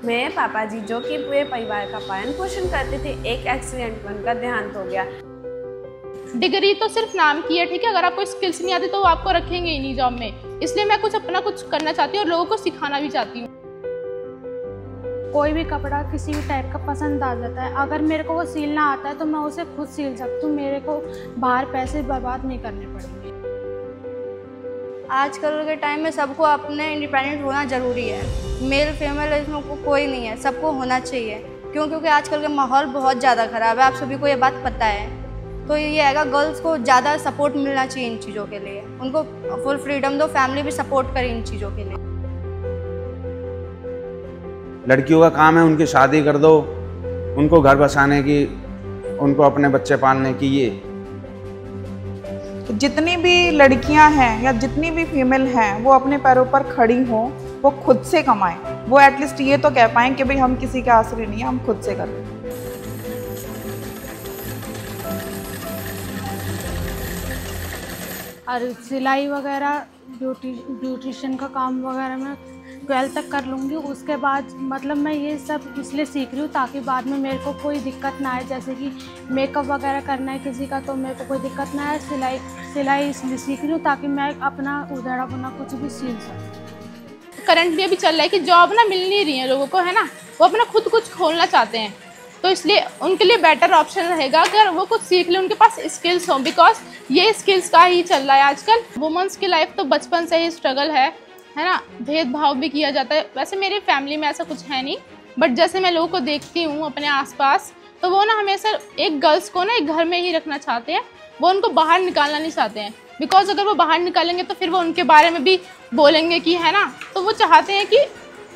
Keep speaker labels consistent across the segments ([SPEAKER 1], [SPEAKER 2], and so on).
[SPEAKER 1] मेरे पापा जी जो कि पूरे परिवार का पालन पोषण करते थे, एक एक्सीडेंट में उनका देहांत हो गया।
[SPEAKER 2] डिग्री तो सिर्फ नाम की है, ठीक है। अगर आपको स्किल्स नहीं आती तो वो आपको रखेंगे ही नहीं जॉब में। इसलिए मैं अपना कुछ करना चाहती हूँ और लोगों को सिखाना भी चाहती हूँ।
[SPEAKER 3] कोई भी कपड़ा किसी भी टाइप का पसंद आ जाता है, अगर मेरे को वो सिलना आता है तो मैं उसे खुद सिल सकती हूँ। मेरे को बाहर पैसे बर्बाद नहीं करने पड़ेंगे।
[SPEAKER 4] आजकल के टाइम में सबको अपने इंडिपेंडेंट होना ज़रूरी है। मेल फीमेल इसमें कोई नहीं है, सबको होना चाहिए। क्योंकि आजकल का माहौल बहुत ज़्यादा ख़राब है, आप सभी को ये बात पता है। तो ये हैगा, गर्ल्स को ज़्यादा सपोर्ट मिलना चाहिए इन चीज़ों के लिए। उनको फुल फ्रीडम दो, फैमिली भी सपोर्ट करे इन चीज़ों के लिए।
[SPEAKER 5] लड़कियों का काम है उनकी शादी कर दो, उनको घर बसाने की, उनको अपने बच्चे पालने की। ये
[SPEAKER 6] जितनी भी लड़कियां हैं या जितनी भी फीमेल हैं वो अपने पैरों पर खड़ी हों, वो खुद से कमाएं। वो एटलीस्ट ये तो कह पाएं कि भाई हम किसी के आश्रय नहीं है, हम खुद से कर रहे हैं।
[SPEAKER 3] और सिलाई वगैरह, ब्यूटिशियन का काम वगैरह मैं 12th तक कर लूँगी। उसके बाद मतलब मैं ये सब इसलिए सीख रही हूँ ताकि बाद में मेरे को कोई दिक्कत ना आए। जैसे कि मेकअप वगैरह करना है किसी का तो मेरे को कोई दिक्कत ना आए। सिलाई इसलिए सीख रही हूँ ताकि मैं अपना उधड़ा बुना कुछ भी सीख सकूँ।
[SPEAKER 2] करंटली अभी चल रहा है कि जॉब ना मिल नहीं रही है लोगों को, है ना। वो अपना खुद कुछ खोलना चाहते हैं, तो इसलिए उनके लिए बेटर ऑप्शन रहेगा अगर वो कुछ सीख ले, उनके पास स्किल्स हों। बिकॉज ये स्किल्स का ही चल रहा है आजकल। वुमेन्स की लाइफ तो बचपन से ही स्ट्रगल है ना। भेदभाव भी किया जाता है। वैसे मेरी फैमिली में ऐसा कुछ है नहीं, बट जैसे मैं लोगों को देखती हूँ अपने आसपास, तो वो ना हमेशा एक गर्ल्स को ना एक घर में ही रखना चाहते हैं। वो उनको बाहर निकालना नहीं चाहते हैं। बिकॉज अगर वो बाहर निकालेंगे तो फिर वो उनके बारे में भी बोलेंगे कि, है ना। तो वो चाहते हैं कि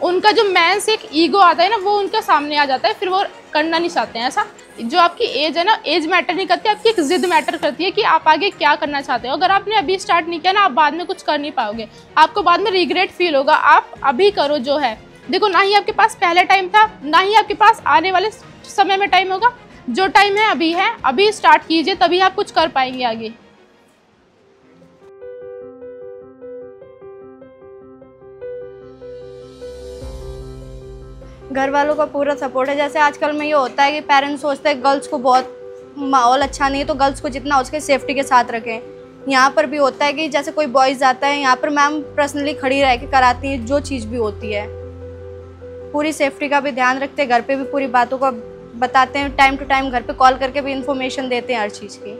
[SPEAKER 2] उनका जो मैन से एक ईगो आता है ना, वो उनके सामने आ जाता है, फिर वो करना नहीं चाहते हैं ऐसा। जो आपकी एज है ना, एज मैटर नहीं करती, आपकी एक जिद मैटर करती है कि आप आगे क्या करना चाहते हो। अगर आपने अभी स्टार्ट नहीं किया ना, आप बाद में कुछ कर नहीं पाओगे, आपको बाद में रिग्रेट फील होगा। आप अभी करो जो है। देखो, ना ही आपके पास पहले टाइम था, ना ही आपके पास आने वाले समय में टाइम होगा। जो टाइम है, अभी स्टार्ट कीजिए, तभी आप कुछ कर पाएंगे आगे।
[SPEAKER 4] घर वालों का पूरा सपोर्ट है। जैसे आजकल में ये होता है कि पेरेंट्स सोचते हैं गर्ल्स को बहुत माहौल अच्छा नहीं है, तो गर्ल्स को जितना हो सके सेफ्टी के साथ रखें। यहाँ पर भी होता है कि जैसे कोई बॉयज़ आता है, यहाँ पर मैम पर्सनली खड़ी रह के कराती हैं जो चीज़ भी होती है। पूरी सेफ्टी का भी ध्यान रखते हैं, घर पे भी पूरी बातों को बताते हैं। टाइम टू टाइम घर पे कॉल करके भी इन्फॉर्मेशन देते हैं हर चीज़ की।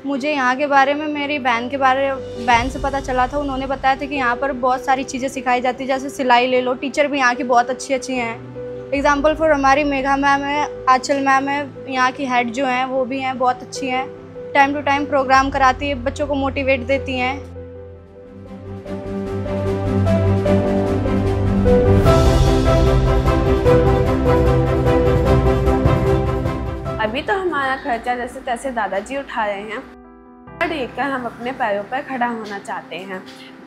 [SPEAKER 4] मुझे यहाँ के बारे में मेरी बहन से पता चला था। उन्होंने बताया था कि यहाँ पर बहुत सारी चीज़ें सिखाई जाती है। जैसे सिलाई ले लो, टीचर भी यहाँ की बहुत अच्छी हैं। एग्जाम्पल फॉर हमारी मेघा मैम है, आंचल मैम है, यहाँ की हेड जो हैं वो भी हैं, बहुत अच्छी हैं। टाइम टू टाइम प्रोग्राम कराती है, बच्चों को मोटिवेट देती हैं।
[SPEAKER 1] अभी तो हमारा खर्चा जैसे तैसे दादाजी उठा रहे हैं, और देखकर हम अपने पैरों पर खड़ा होना चाहते हैं।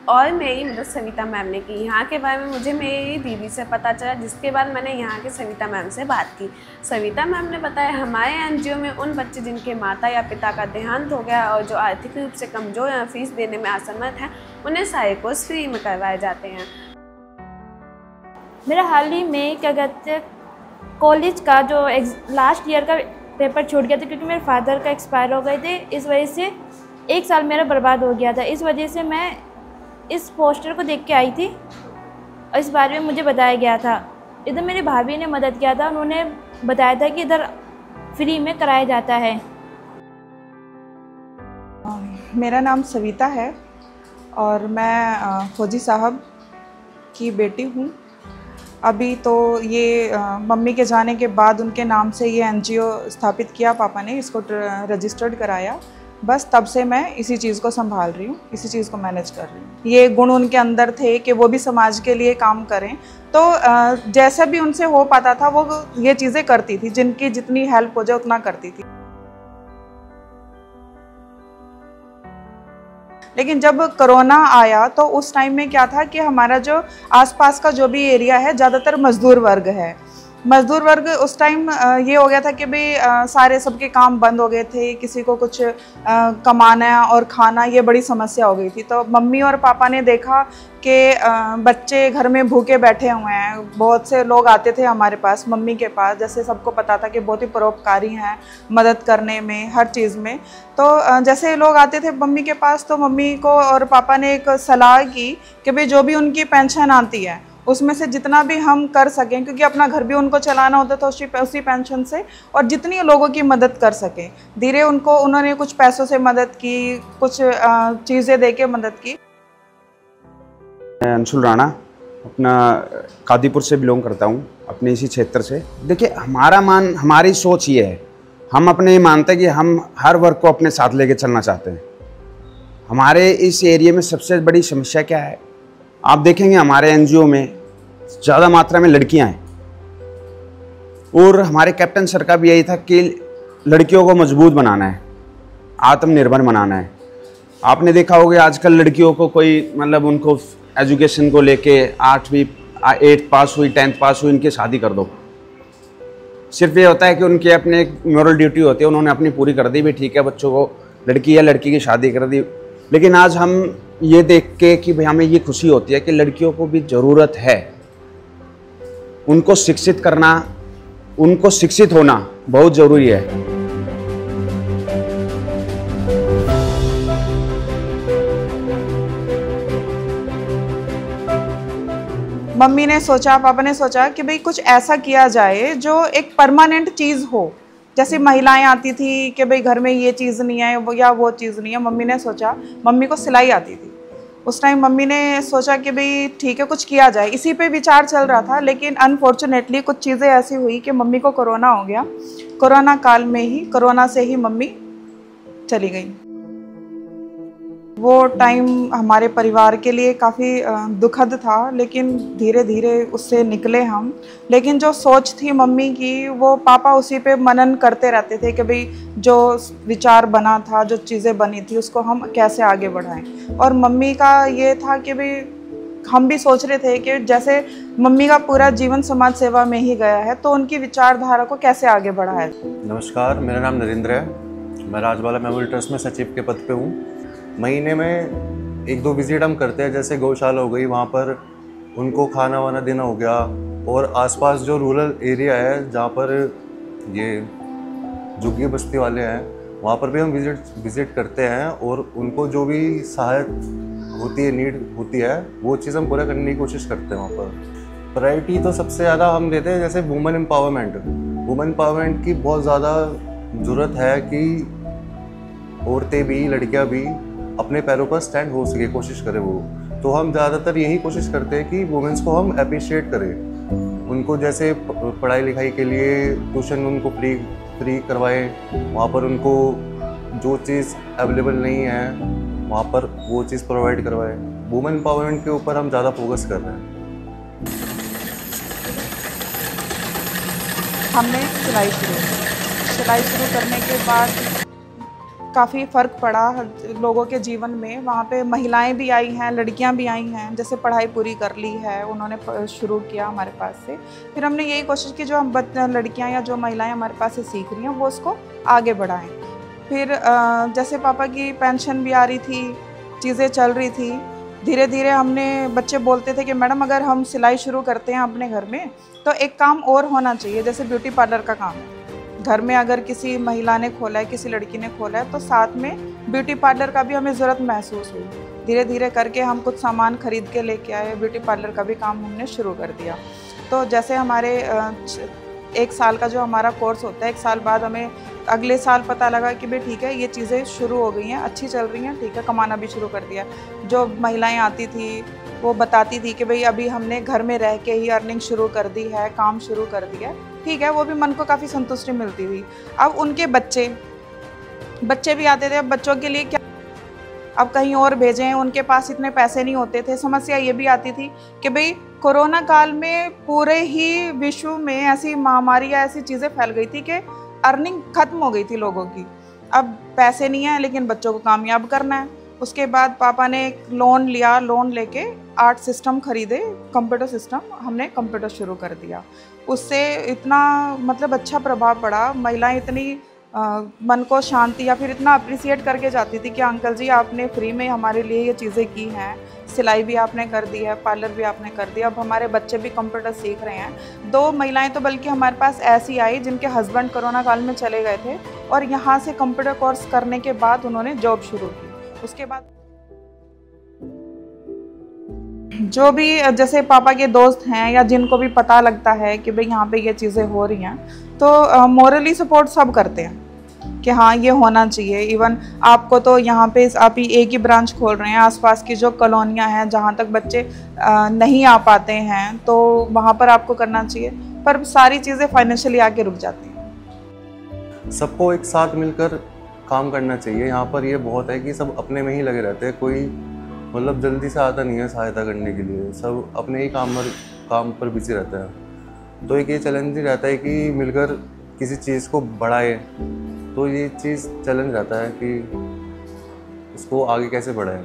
[SPEAKER 1] और मेरी मदद सविता मैम ने की। यहाँ के बारे में मुझे मेरी दीदी से पता चला, जिसके बाद मैंने यहाँ के सविता मैम से बात की। सविता मैम ने बताया हमारे एनजीओ में उन बच्चे जिनके माता या पिता का देहांत हो गया और जो आर्थिक रूप से कमज़ोर या फीस देने में असमर्थ हैं, उन्हें सारे कोर्स फ्री में करवाए जाते हैं।
[SPEAKER 7] मेरा हाल ही में क्या कहते हैं कॉलेज का जो लास्ट ईयर का पेपर छूट गया था, क्योंकि मेरे फादर का एक्सपायर हो गए थे। इस वजह से 1 साल मेरा बर्बाद हो गया था। इस वजह से मैं इस पोस्टर को देख के आई थी और इस बारे में मुझे बताया गया था। इधर मेरी भाभी ने मदद किया था, उन्होंने बताया था कि इधर फ्री में कराया जाता है।
[SPEAKER 6] मेरा नाम सविता है और मैं फौजी साहब की बेटी हूँ। अभी तो ये मम्मी के जाने के बाद उनके नाम से ये एनजीओ स्थापित किया पापा ने, इसको रजिस्टर्ड कराया। बस तब से मैं इसी चीज़ को संभाल रही हूँ, इसी चीज़ को मैनेज कर रही हूँ। ये गुण उनके अंदर थे कि वो भी समाज के लिए काम करें, तो जैसा भी उनसे हो पाता था वो ये चीज़ें करती थी, जिनकी जितनी हेल्प हो जाए उतना करती थी। लेकिन जब कोरोना आया तो उस टाइम में क्या था कि हमारा जो आसपास का जो भी एरिया है ज़्यादातर मजदूर वर्ग है, मजदूर वर्ग उस टाइम ये हो गया था कि भाई सारे सबके काम बंद हो गए थे, किसी को कुछ कमाना और खाना ये बड़ी समस्या हो गई थी। तो मम्मी और पापा ने देखा कि बच्चे घर में भूखे बैठे हुए हैं। बहुत से लोग आते थे हमारे पास, मम्मी के पास, जैसे सबको पता था कि बहुत ही परोपकारी हैं मदद करने में, हर चीज़ में। तो जैसे लोग आते थे मम्मी के पास, तो मम्मी को और पापा ने एक सलाह की कि भाई जो भी उनकी पेंशन आती है उसमें से जितना भी हम कर सकें, क्योंकि अपना घर भी उनको चलाना होता था उसी पेंशन से, और जितनी लोगों की मदद कर सकें। धीरे उन्होंने कुछ पैसों से मदद की, कुछ चीज़ें दे के मदद की।
[SPEAKER 5] मैं अंशुल राणा अपना कादीपुर से बिलोंग करता हूँ, अपने इसी क्षेत्र से। देखिए हमारी सोच ये है, हम अपने ये मानते हैं कि हम हर वर्ग को अपने साथ लेके चलना चाहते हैं। हमारे इस एरिया में सबसे बड़ी समस्या क्या है, आप देखेंगे हमारे एनजीओ में ज़्यादा मात्रा में लड़कियां हैं, और हमारे कैप्टन सर का भी यही था कि लड़कियों को मजबूत बनाना है, आत्मनिर्भर बनाना है। आपने देखा होगा आजकल लड़कियों को कोई मतलब उनको एजुकेशन को लेके 8वीं 8 पास हुई, 10th पास हुई, इनकी शादी कर दो। सिर्फ ये होता है कि उनके अपने एक मॉरल ड्यूटी होती है, उन्होंने अपनी पूरी कर दी भी, ठीक है बच्चों को लड़की या लड़की की शादी कर दी। लेकिन आज हम ये देख के कि भाई हमें ये खुशी होती है कि लड़कियों को भी ज़रूरत है, उनको शिक्षित करना, उनको शिक्षित होना बहुत ज़रूरी है।
[SPEAKER 6] मम्मी ने सोचा, पापा ने सोचा कि भाई कुछ ऐसा किया जाए जो एक परमानेंट चीज़ हो। जैसे महिलाएं आती थी कि भाई घर में ये चीज़ नहीं है या वो चीज़ नहीं है। मम्मी ने सोचा, मम्मी को सिलाई आती थी उस टाइम, मम्मी ने सोचा कि भाई ठीक है कुछ किया जाए, इसी पे विचार चल रहा था। लेकिन अनफॉर्चुनेटली कुछ चीज़ें ऐसी हुई कि मम्मी को कोरोना हो गया। कोरोना काल में ही, कोरोना से ही मम्मी चली गई। वो टाइम हमारे परिवार के लिए काफ़ी दुखद था, लेकिन धीरे धीरे उससे निकले हम। लेकिन जो सोच थी मम्मी की, वो पापा उसी पे मनन करते रहते थे कि भाई जो विचार बना था, जो चीज़ें बनी थी, उसको हम कैसे आगे बढ़ाएं। और मम्मी का ये था कि भाई हम भी सोच रहे थे कि जैसे मम्मी का पूरा जीवन समाज सेवा में ही गया है, तो उनकी विचारधारा को कैसे आगे बढ़ाएं।
[SPEAKER 8] नमस्कार, मेरा नाम नरेंद्र है। मैं राजबाला मेमोरियल ट्रस्ट में सचिव के पद पे हूँ। महीने में 1-2 विजिट हम करते हैं, जैसे गौशाला हो गई, वहाँ पर उनको खाना वाना देना हो गया, और आसपास जो रूरल एरिया है जहाँ पर ये झुग्गी बस्ती वाले हैं, वहाँ पर भी हम विज़िट करते हैं, और उनको जो भी सहायता होती है, नीड होती है, वो चीज़ हम पूरा करने की कोशिश करते हैं। वहाँ पर प्रायोरिटी तो सबसे ज़्यादा हम देते हैं जैसे वुमेन एम्पावरमेंट की बहुत ज़्यादा ज़रूरत है कि औरतें भी, लड़कियाँ भी अपने पैरों पर स्टैंड हो सके, कोशिश करें वो। तो हम ज़्यादातर यही कोशिश करते हैं कि वुमेन्स को हम अप्रिशिएट करें, उनको जैसे पढ़ाई लिखाई के लिए ट्यूशन उनको फ्री करवाएं, वहाँ पर उनको जो चीज़ अवेलेबल नहीं है वहाँ पर वो चीज़ प्रोवाइड करवाएं। वुमेन एम्पावरमेंट के ऊपर हम ज़्यादा फोकस कर रहे हैं।
[SPEAKER 6] हमने सिलाई शुरू करने के बाद काफ़ी फ़र्क पड़ा लोगों के जीवन में। वहाँ पे महिलाएं भी आई हैं, लड़कियां भी आई हैं, जैसे पढ़ाई पूरी कर ली है उन्होंने शुरू किया हमारे पास से। फिर हमने यही कोशिश की जो हम लड़कियां या जो महिलाएं हमारे पास से सीख रही हैं वो उसको आगे बढ़ाएं। फिर जैसे पापा की पेंशन भी आ रही थी, चीज़ें चल रही थी, धीरे धीरे हमने, बच्चे बोलते थे कि मैडम अगर हम सिलाई शुरू करते हैं अपने घर में तो एक काम और होना चाहिए, जैसे ब्यूटी पार्लर का काम है। घर में अगर किसी महिला ने खोला है, किसी लड़की ने खोला है, तो साथ में ब्यूटी पार्लर का भी हमें ज़रूरत महसूस हुई। धीरे धीरे करके हम कुछ सामान खरीद के लेके आए, ब्यूटी पार्लर का भी काम हमने शुरू कर दिया। तो जैसे हमारे 1 साल का जो हमारा कोर्स होता है, 1 साल बाद हमें अगले साल पता लगा कि भाई ठीक है ये चीज़ें शुरू हो गई हैं, अच्छी चल रही हैं, ठीक है, कमाना भी शुरू कर दिया। जो महिलाएं आती थी वो बताती थी कि भाई अभी हमने घर में रह के ही अर्निंग शुरू कर दी है, काम शुरू कर दिया, ठीक है, वो भी मन को काफ़ी संतुष्टि मिलती हुई। अब उनके बच्चे भी आते थे, अब बच्चों के लिए क्या, अब कहीं और भेजें, उनके पास इतने पैसे नहीं होते थे। समस्या ये भी आती थी कि भाई कोरोना काल में पूरे ही विश्व में ऐसी महामारी या ऐसी चीज़ें फैल गई थी कि अर्निंग खत्म हो गई थी लोगों की। अब पैसे नहीं है लेकिन बच्चों को कामयाब करना है, उसके बाद पापा ने एक लोन लिया, लोन लेके 8 सिस्टम खरीदे, कंप्यूटर सिस्टम, हमने कंप्यूटर शुरू कर दिया। उससे इतना मतलब अच्छा प्रभाव पड़ा, महिलाएं इतनी मन को शांति या फिर इतना अप्रिसिएट करके जाती थी कि अंकल जी आपने फ्री में हमारे लिए ये चीज़ें की हैं, सिलाई भी आपने कर दी है, पार्लर भी आपने कर दिया, अब हमारे बच्चे भी कंप्यूटर सीख रहे हैं। 2 महिलाएं तो बल्कि हमारे पास ऐसी आई जिनके हस्बैंड कोरोना काल में चले गए थे और यहाँ से कंप्यूटर कोर्स करने के बाद उन्होंने जॉब शुरू की। उसके बाद जो भी जैसे पापा के दोस्त हैं या जिनको भी पता लगता है कि भाई यहाँ पे ये चीज़ें हो रही हैं, तो मोरली सपोर्ट सब करते हैं कि हाँ ये होना चाहिए। इवन आपको तो यहाँ पे आप ही एक ही ब्रांच खोल रहे हैं, आसपास की जो कॉलोनियाँ हैं जहाँ तक बच्चे नहीं आ पाते हैं तो वहाँ पर आपको करना चाहिए, पर सारी चीज़ें फाइनेंशियली आके रुक जाती हैं।
[SPEAKER 8] सबको एक साथ मिलकर काम करना चाहिए। यहाँ पर ये बहुत है कि सब अपने में ही लगे रहते हैं, कोई मतलब जल्दी से आता नहीं है सहायता करने के लिए, सब अपने ही काम पर बिजी रहता है। तो एक ये चैलेंज ही रहता है कि मिलकर किसी चीज़ को बढ़ाए, तो ये चीज़ चैलेंज रहता है कि इसको आगे कैसे बढ़ाएं।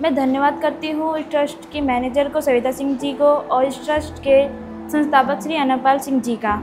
[SPEAKER 7] मैं धन्यवाद करती हूँ इस ट्रस्ट की मैनेजर को, सविता सिंह जी को, और इस ट्रस्ट के संस्थापक श्री अनंतपाल सिंह जी का।